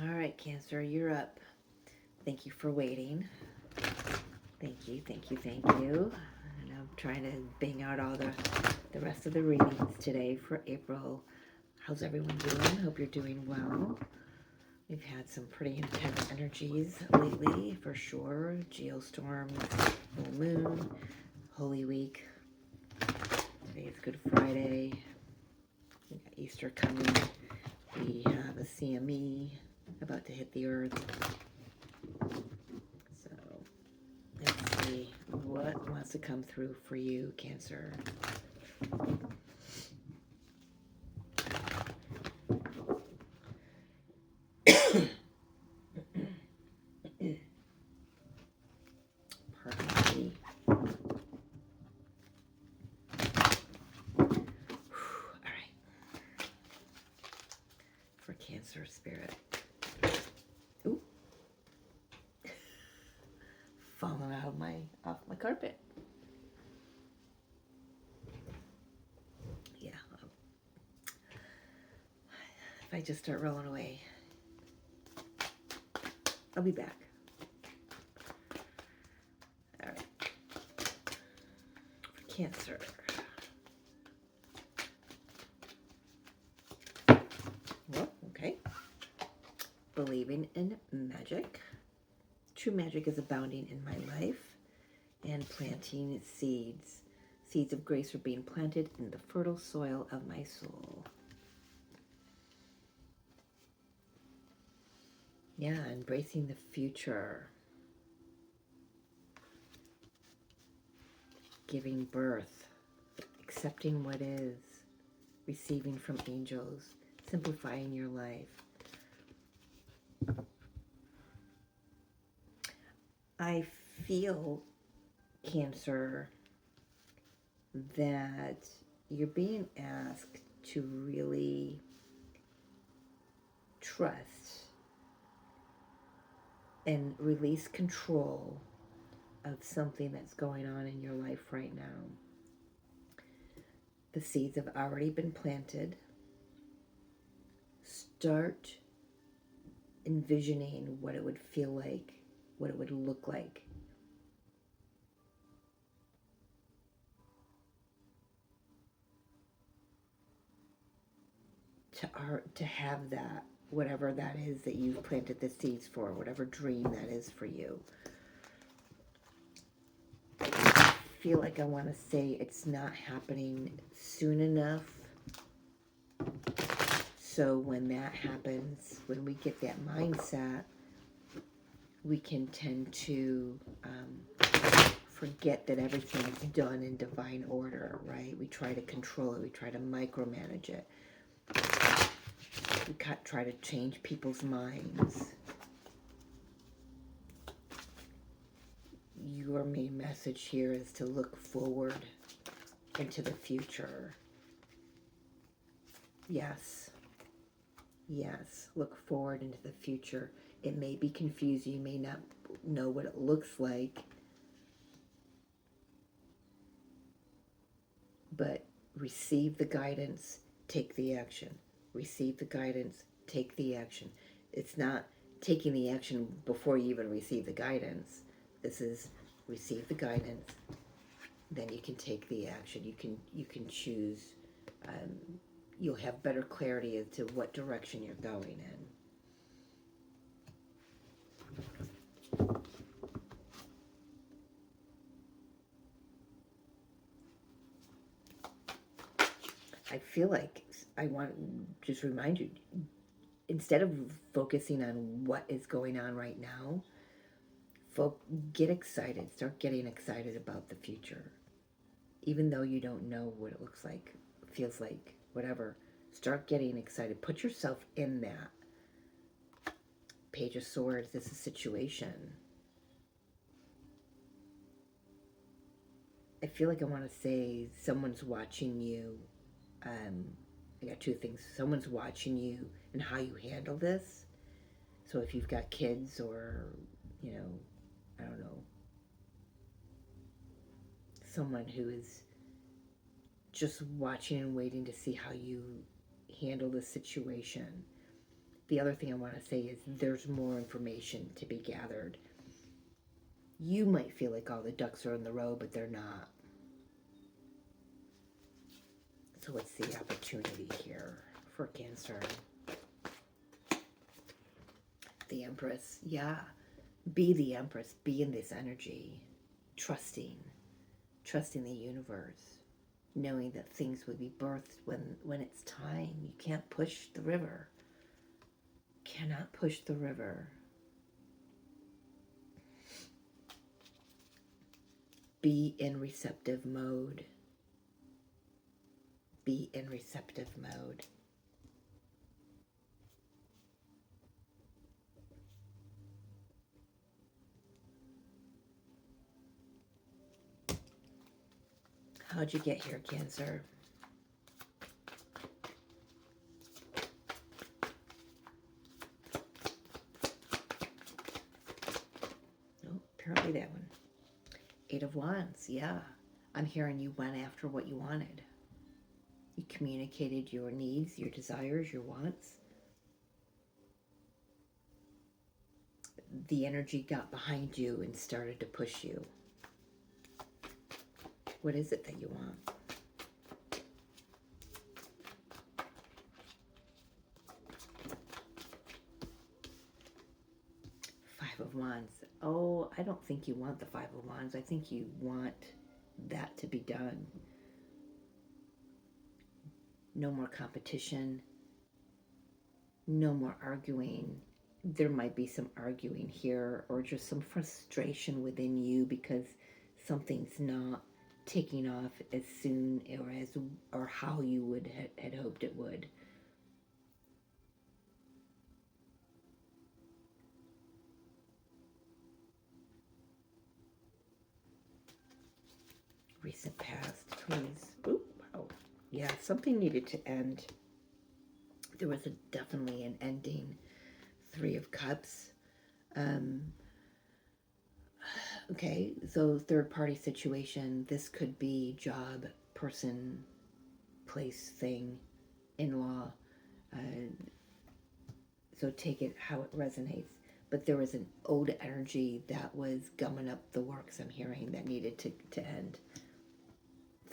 All right, Cancer, you're up. Thank you for waiting. Thank you, thank you, thank you. And I'm trying to bang out all the rest of the readings today for April. How's everyone doing? Hope you're doing well. We've had some pretty intense energies lately, for sure. Geostorms, full moon, Holy Week. Today is Good Friday. We got Easter coming. We have a CME about to hit the earth. So let's see what wants to come through for you, Cancer. Pardon me. All right. For Cancer Spirit. Ooh. Falling out of off my carpet. Yeah. If I just start rolling away, I'll be back. All right. For Cancer. Well, okay. Believing in magic. True magic is abounding in my life, and planting seeds. Seeds of grace are being planted in the fertile soil of my soul. Yeah, embracing the future. Giving birth. Accepting what is. Receiving from angels. Simplifying your life. I feel, Cancer, that you're being asked to really trust and release control of something that's going on in your life right now. The seeds have already been planted. Start envisioning what it would feel like, what it would look like. To have that, whatever that is that you've planted the seeds for, whatever dream that is for you. I feel like I want to say it's not happening soon enough. So when that happens, when we get that mindset, we can tend to forget that everything is done in divine order, right? We try to control it. We try to micromanage it. We try to change people's minds. Your main message here is to look forward into the future. Yes. Yes. Look forward into the future. It may be confusing. You may not know what it looks like. But receive the guidance, take the action. Receive the guidance, take the action. It's not taking the action before you even receive the guidance. This is receive the guidance, then you can take the action. You can choose. You'll have better clarity as to what direction you're going in. I feel like I want to just remind you, instead of focusing on what is going on right now, get excited. Start getting excited about the future. Even though you don't know what it looks like, feels like, whatever, start getting excited. Put yourself in that. Page of Swords, this is a situation. I feel like I want to say someone's watching you. I got two things. Someone's watching you and how you handle this. So if you've got kids or, I don't know, someone who is just watching and waiting to see how you handle the situation. the other thing I want to say is there's more information to be gathered. You might feel like all the ducks are in the row, but they're not. So what's the opportunity here for Cancer? The Empress. Yeah. Be the Empress. Be in this energy. Trusting the universe. Knowing that things will be birthed when it's time. You can't push the river. Cannot push the river. Be in receptive mode. Be in receptive mode. How'd you get here, Cancer? Oh, apparently that one. 8 of Wands, yeah. I'm hearing you went after what you wanted. You communicated your needs, your desires, your wants. The energy got behind you and started to push you. What is it that you want? Five of Wands. Oh, I don't think you want the Five of Wands. I think you want that to be done. No more competition. No more arguing. There might be some arguing here or just some frustration within you because something's not taking off as soon or how you would had hoped it would. Recent past, please. Ooh, wow. Yeah, something needed to end. There was definitely an ending. 3 of Cups. Okay, so third party situation. This could be job, person, place, thing, in-law. So take it how it resonates. But there was an old energy that was gumming up the works, I'm hearing, that needed to end.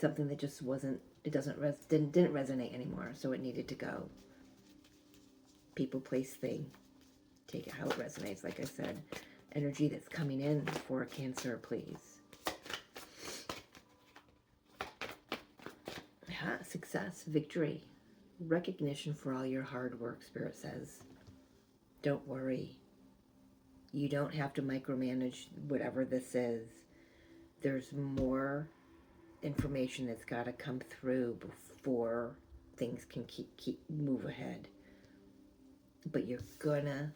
Something that just wasn't, it didn't resonate anymore, so it needed to go. People, place, thing. Take it how it resonates, like I said. Energy that's coming in for Cancer, please. Yeah, success, victory, recognition for all your hard work, Spirit says. Don't worry. You don't have to micromanage whatever this is. There's more information that's got to come through before things can move ahead. But you're gonna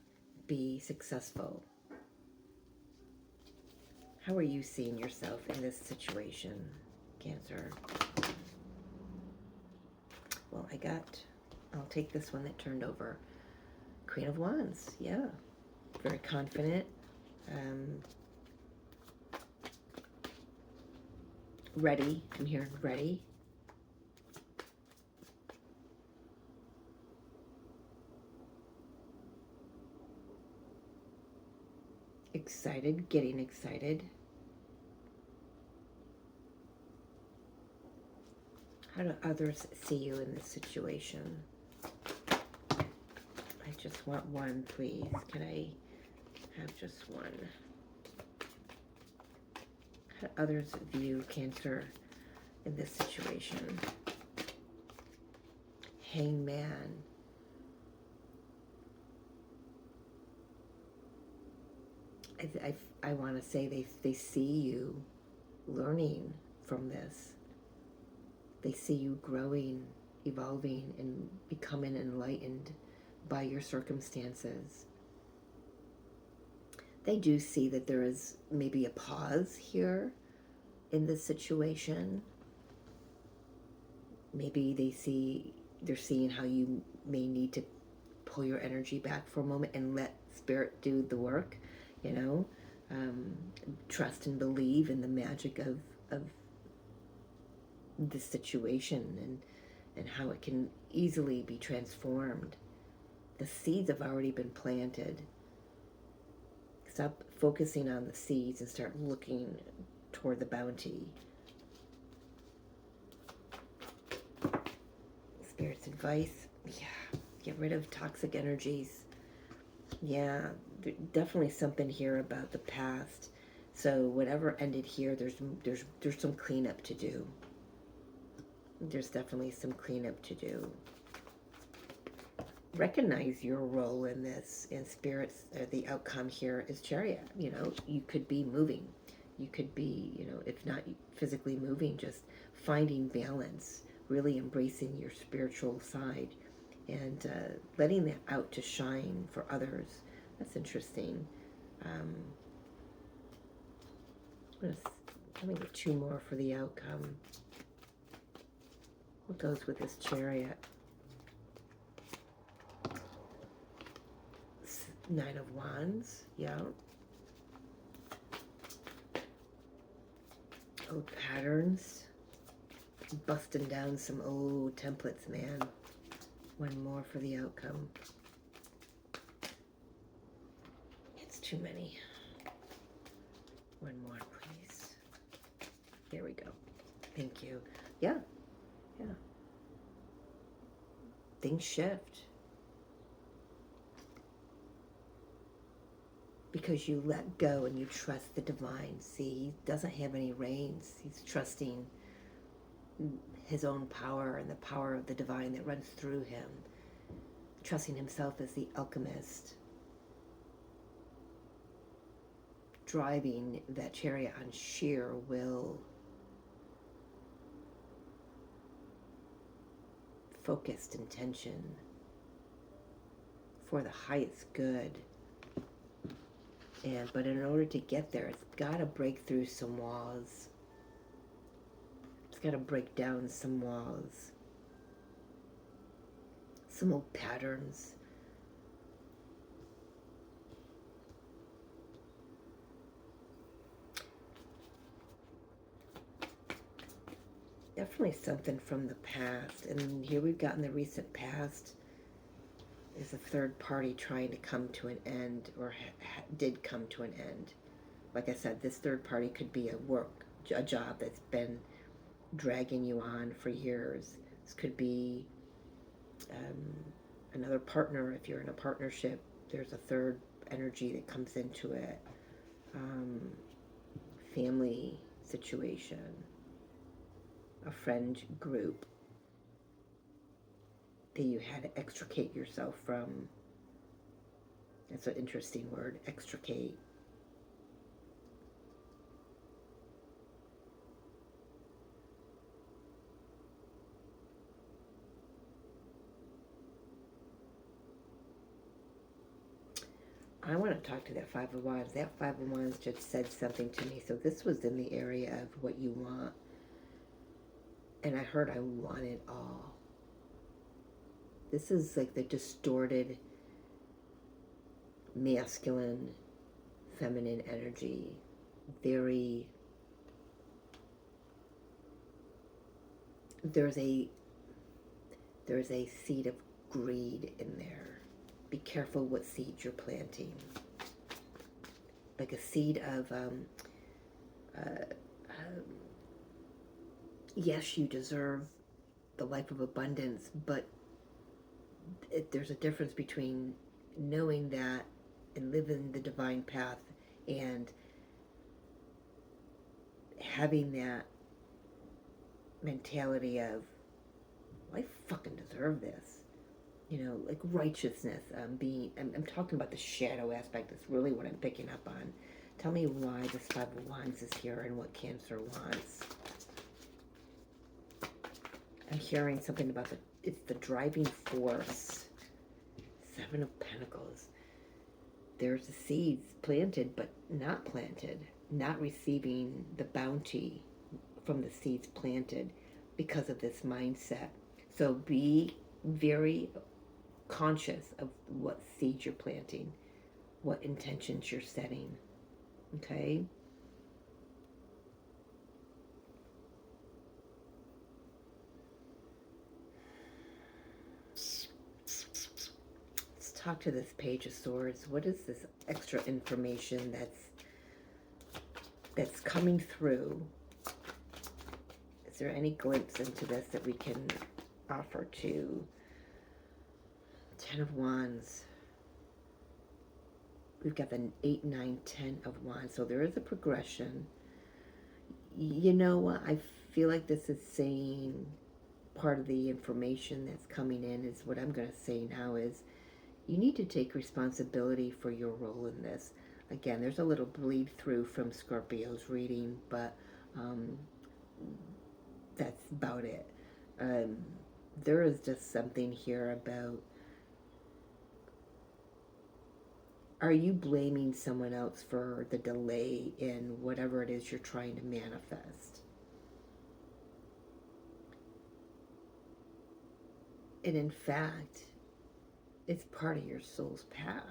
be successful. How are you seeing yourself in this situation, Cancer? Well, I'll take this one that turned over. Queen of Wands, yeah. Very confident. Ready. I'm hearing ready. Excited, getting excited. How do others see you in this situation? I just want one, please. Can I have just one? How do others view Cancer in this situation? Hangman. I want to say they see you learning from this. They see you growing, evolving, and becoming enlightened by your circumstances. They do see that there is maybe a pause here in this situation. Maybe they're seeing how you may need to pull your energy back for a moment and let Spirit do the work, trust and believe in the magic of this situation and how it can easily be transformed. The seeds have already been planted. Stop focusing on the seeds and start looking toward the bounty. Spirit's advice, yeah, get rid of toxic energies. Yeah, definitely something here about the past. So whatever ended here, there's some cleanup to do. There's definitely some cleanup to do. Recognize your role in this. In spirits, the outcome here is Chariot. You know, you could be moving. You could be, you know, if not physically moving, just finding balance, really embracing your spiritual side, and letting that out to shine for others. That's interesting. Let me get 2 more for the outcome. What goes with this Chariot? 9 of Wands, yeah. Old patterns. Busting down some old templates, man. 1 more for the outcome. It's too many. 1 more, please. There we go. Thank you. Yeah. Yeah. Things shift. Because you let go and you trust the divine. See, he doesn't have any reins. He's trusting his own power and the power of the divine that runs through him. Trusting himself as the alchemist. Driving that Chariot on sheer will. Focused intention. For the highest good. But in order to get there, it's got to break through some walls. It's got to break down some walls. Some old patterns. Definitely something from the past. And here we've got in the recent past is a third party trying to come to an end, or did come to an end. Like I said, this third party could be a job that's been dragging you on for years. This could be another partner. If you're in a partnership, there's a third energy that comes into it. Family situation, a friend group that you had to extricate yourself from. That's an interesting word, extricate. I want to talk to that 5 of Wands. That 5 of Wands just said something to me. So this was in the area of what you want. And I heard I want it all. This is like the distorted masculine, feminine energy. Very, there's a seed of greed in there. Be careful what seeds you're planting. Like a seed of, yes, you deserve the life of abundance, but there's a difference between knowing that and living the divine path and having that mentality of, well, I fucking deserve this. You know, like righteousness. I'm talking about the shadow aspect. That's really what I'm picking up on. Tell me why this 5 of Wands is here and what Cancer wants. I'm hearing something about it's the driving force. 7 of Pentacles. There's the seeds planted but not planted. Not receiving the bounty from the seeds planted because of this mindset. So be very conscious of what seeds you're planting, what intentions you're setting. Okay? talk to this Page of Swords. What is this extra information that's coming through? Is there any glimpse into this that we can offer to? 10 of Wands. We've got the 8, 9, 10 of Wands. So there is a progression. You know what? I feel like this is saying part of the information that's coming in is what I'm going to say now is you need to take responsibility for your role in this. Again, there's a little bleed through from Scorpio's reading, but that's about it. There is just something here about, are you blaming someone else for the delay in whatever it is you're trying to manifest? And in fact, it's part of your soul's path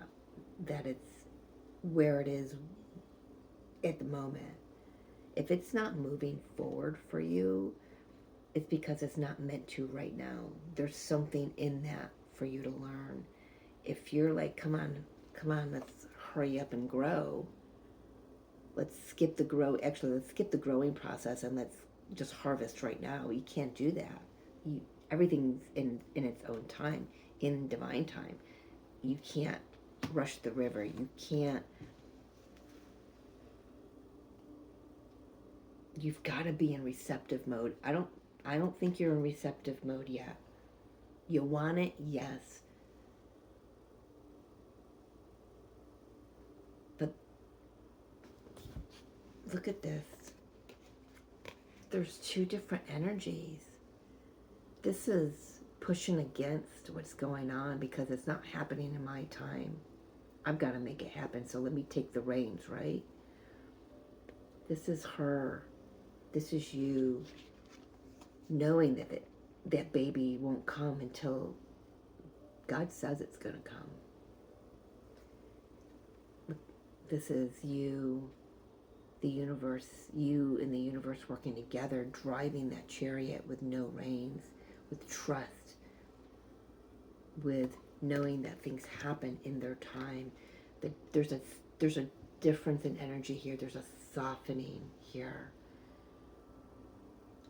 that it's where it is at the moment. If it's not moving forward for you, it's because it's not meant to right now. There's something in that for you to learn. If you're like, come on, let's hurry up and grow. Let's skip the let's skip the growing process and let's just harvest right now. You can't do that. Everything's in its own time, in divine time. You can't rush the river. You can't. You've got to be in receptive mode. I don't think you're in receptive mode yet. You want it, yes. But look at this. There's two different energies. This is pushing against what's going on because it's not happening in my time. I've got to make it happen, so let me take the reins, right? This is her. This is you knowing that baby won't come until God says it's going to come. This is you, the universe, you and the universe working together, driving that chariot with no reins, with trust, with knowing that things happen in their time. That there's a difference in energy here. There's a softening here.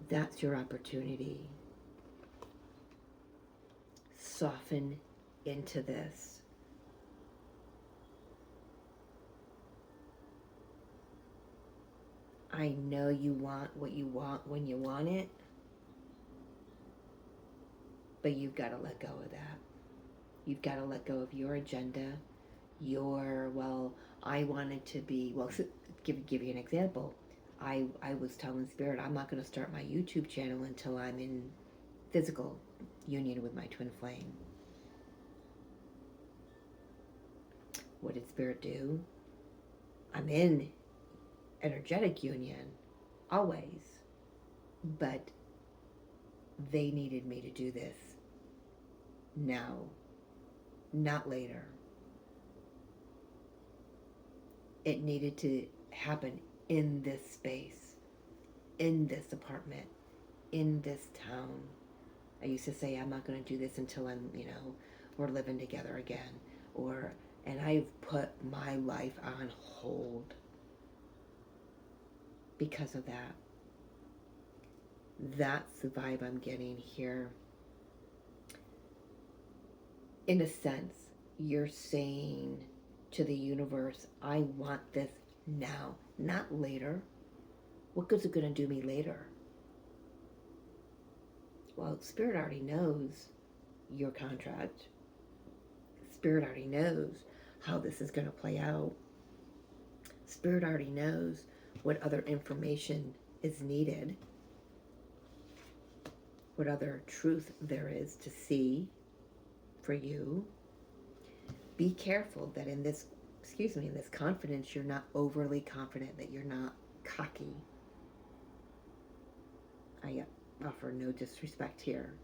That's your opportunity. Soften into this. I know you want what you want when you want it, but you've got to let go of that. You've got to let go of your agenda, I wanted to be, give you an example. I was telling Spirit, I'm not going to start my YouTube channel until I'm in physical union with my twin flame. What did Spirit do? I'm in energetic union, always. But they needed me to do this now, not later. It needed to happen in this space, in this apartment, in this town. I used to say, I'm not going to do this until we're living together again. And I've put my life on hold because of that. That's the vibe I'm getting here. In a sense, you're saying to the universe, I want this now, not later. What good's it going to do me later? Well, Spirit already knows your contract. Spirit already knows how this is going to play out. Spirit already knows what other information is needed, what other truth there is to see for you. Be careful that in this confidence, you're not overly confident, that you're not cocky. I offer no disrespect here.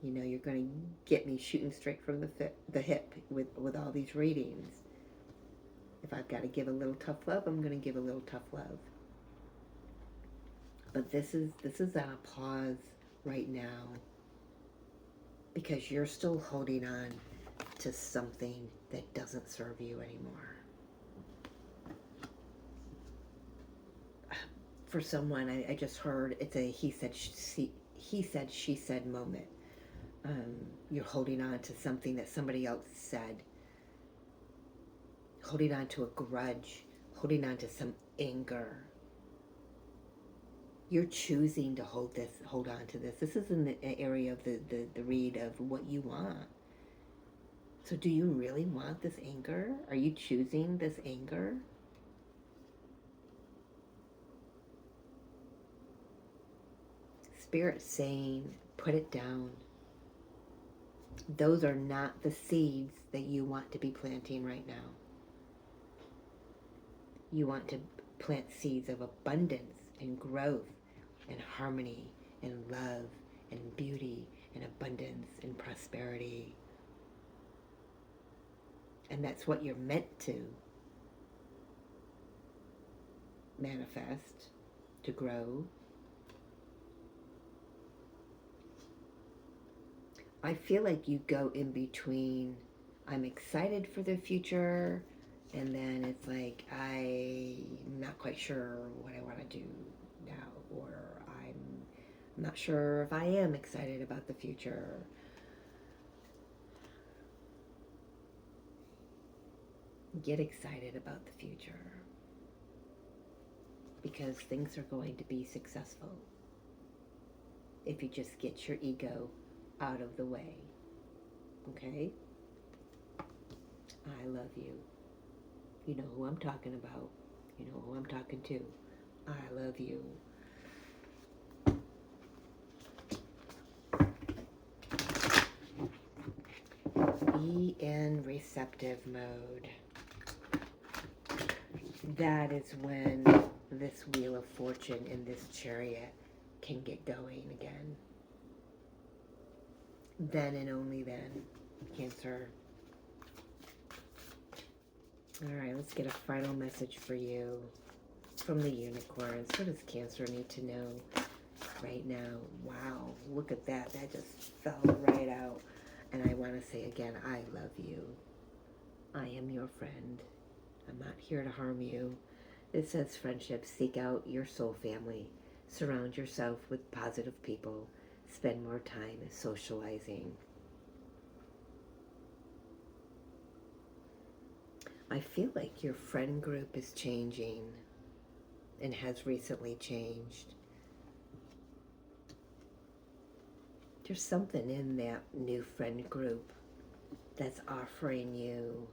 You're going to get me shooting straight from the hip with all these readings. If I've got to give a little tough love, I'm going to give a little tough love. But this is on a pause right now because you're still holding on to something that doesn't serve you anymore. For someone, I just heard it's a he said, she said moment. You're holding on to something that somebody else said, holding on to a grudge, holding on to some anger. You're choosing to hold on to this. This is in the area of the read of what you want. So do you really want this anger? Are you choosing this anger? Spirit saying, put it down. Those are not the seeds that you want to be planting right now. You want to plant seeds of abundance and growth and harmony and love and beauty and abundance and prosperity. And that's what you're meant to manifest, to grow. I feel like you go in between, I'm excited for the future, and then it's like, I'm not quite sure what I want to do now, or I'm not sure if I am excited about the future. Get excited about the future, because things are going to be successful if you just get your ego out of the way. Okay? I love you. You know who I'm talking about. You know who I'm talking to. I love you. Be in receptive mode. That is when this Wheel of Fortune in this chariot can get going again. Then and only then, Cancer. All right, let's get a final message for you from the unicorns. What does Cancer need to know right now? Wow, look at that. That just fell right out. And I want to say again, I love you. I am your friend. I'm not here to harm you. It says friendship. Seek out your soul family. Surround yourself with positive people. Spend more time socializing. I feel like your friend group is changing and has recently changed. There's something in that new friend group that's offering you,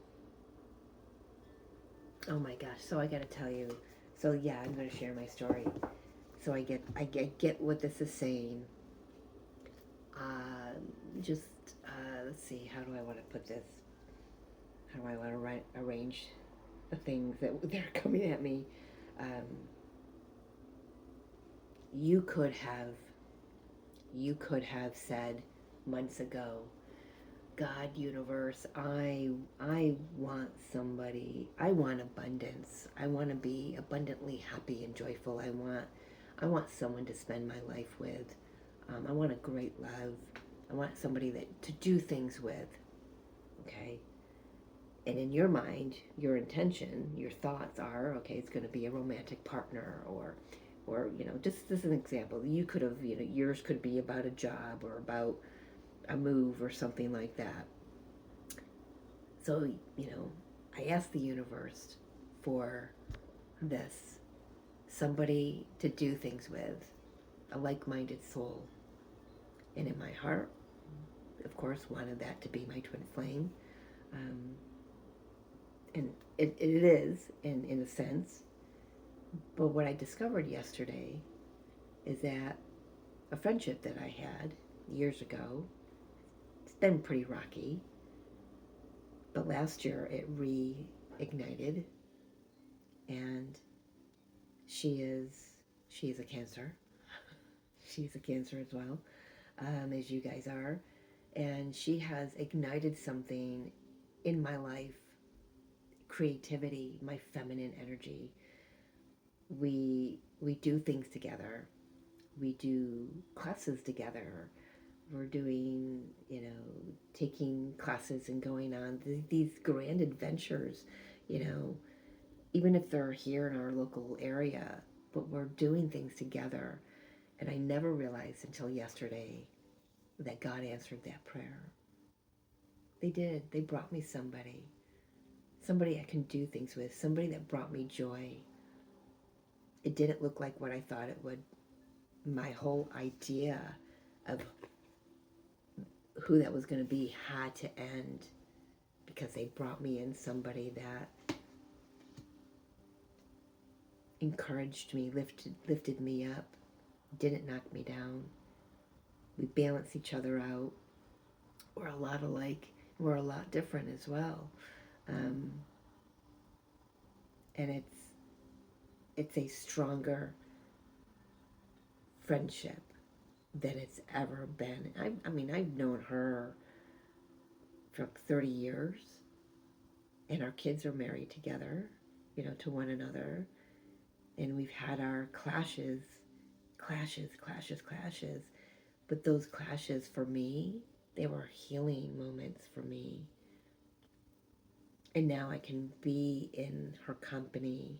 oh my gosh, so I gotta tell you, so yeah, I'm gonna share my story. So I get what this is saying. Let's see, how do I want to put this? How do I want to arrange the things that they're coming at me? You could have said months ago, God, universe, I want somebody, I want abundance. I want to be abundantly happy and joyful. I want someone to spend my life with. I want a great love. I want somebody to do things with. Okay? And in your mind, your intention, your thoughts are, okay, it's going to be a romantic partner, or just as an example, you could have, yours could be about a job or about a move or something like that. So, I asked the universe for this, somebody to do things with, a like-minded soul. And in my heart, of course, wanted that to be my twin flame. And it is, in a sense. But what I discovered yesterday is that a friendship that I had years ago, it's been pretty rocky, but last year it reignited, and she is a Cancer. She's a Cancer as well, as you guys are, and she has ignited something in my life, creativity, my feminine energy. We do things together. We do classes together. We're doing, taking classes and going on these grand adventures, you know, even if they're here in our local area, but we're doing things together. And I never realized until yesterday that God answered that prayer. They did. They brought me somebody I can do things with, somebody that brought me joy. It didn't look like what I thought it would. My whole idea of who that was going to be had to end because they brought me in somebody that encouraged me, lifted me up, didn't knock me down. We balance each other out. We're a lot alike. We're a lot different as well. Um, and it's a stronger friendship than it's ever been. I mean, I've known her for 30 years, and our kids are married together, to one another. And we've had our clashes. But those clashes for me, they were healing moments for me. And now I can be in her company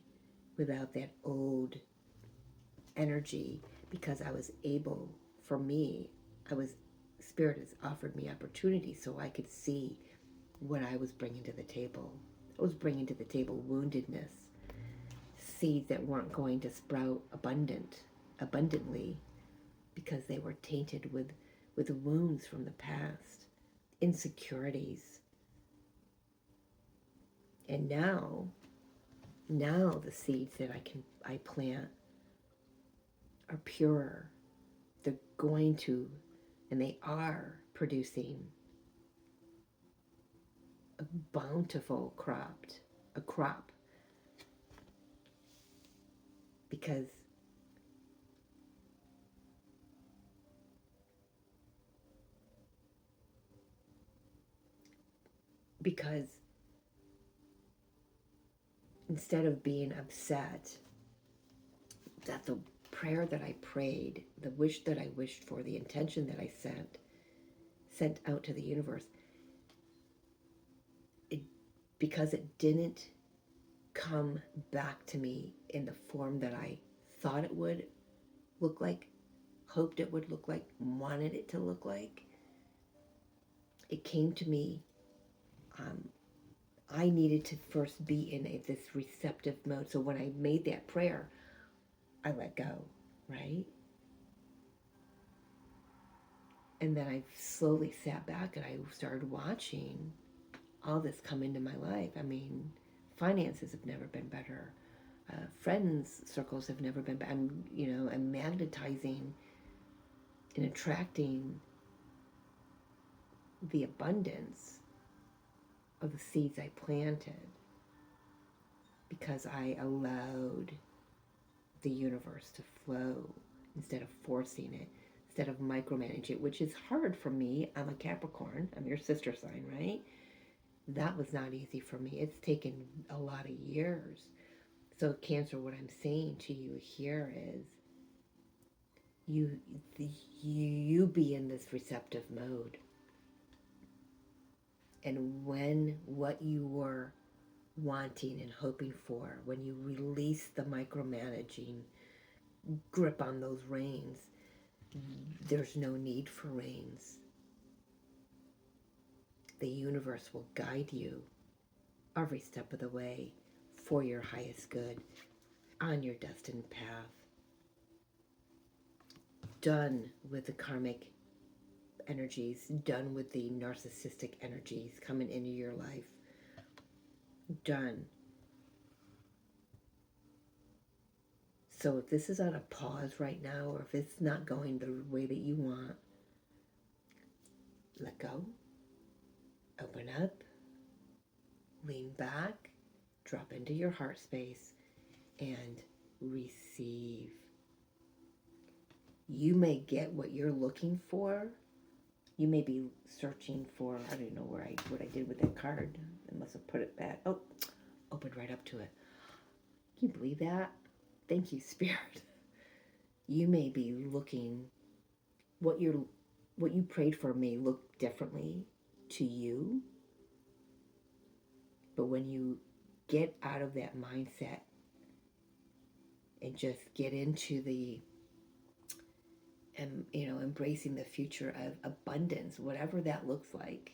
without that old energy because I was able, for me, Spirit has offered me opportunity so I could see what I was bringing to the table. I was bringing to the table woundedness, seeds that weren't going to sprout abundantly because they were tainted with wounds from the past, insecurities. And now the seeds that I plant are purer. They're going to, and they are producing a bountiful crop because instead of being upset that the prayer that I prayed, the wish that I wished for, the intention that I sent out to the universe, because it didn't come back to me in the form that I thought it would look like, hoped it would look like, wanted it to look like. It came to me. I needed to first be in this receptive mode. So when I made that prayer, I let go, right? And then I slowly sat back and I started watching all this come into my life. I mean, finances have never been better. Friends circles have never been better. I'm magnetizing and attracting the abundance of the seeds I planted because I allowed the universe to flow instead of forcing it, instead of micromanaging it, which is hard for me. I'm a Capricorn. I'm your sister sign, right? That was not easy for me. It's taken a lot of years. So Cancer, what I'm saying to you here is you be in this receptive mode. And when what you were wanting and hoping for, when you release the micromanaging grip on those reins, there's no need for reins. The universe will guide you every step of the way for your highest good on your destined path. Done with the karmic energies, done with the narcissistic energies coming into your life. Done. So if this is on a pause right now, or if it's not going the way that you want, let go, open up, lean back, drop into your heart space, and receive. You may get what you're looking for. You may be searching for, I don't know what I did with that card. I must have put it back. Oh, opened right up to it. Can you believe that? Thank you, Spirit. You may be looking, what you're what you prayed for may look differently to you, but when you get out of that mindset and just get into the and embracing the future of abundance, whatever that looks like,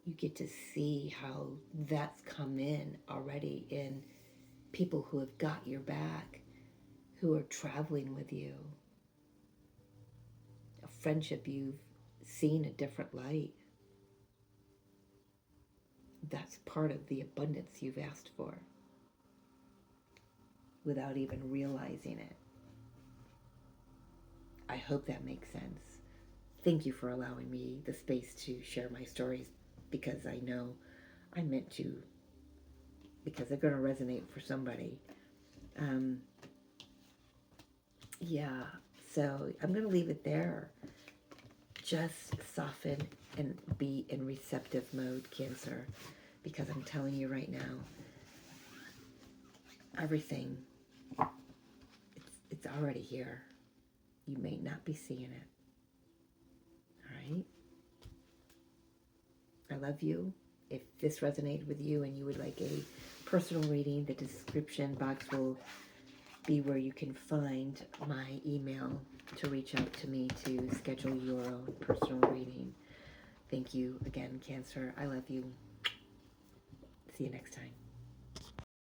you get to see how that's come in already in people who have got your back, who are traveling with you, a friendship you've seen a different light. That's part of the abundance you've asked for without even realizing it. I hope that makes sense. Thank you for allowing me the space to share my stories, because I know I meant to, because they're going to resonate for somebody. Yeah, so I'm going to leave it there. Just soften and be in receptive mode, Cancer, because I'm telling you right now, everything, it's already here. You may not be seeing it. All right? I love you. If this resonated with you and you would like a personal reading, the description box will be where you can find my email to reach out to me to schedule your own personal reading. Thank you again, Cancer. I love you. See you next time.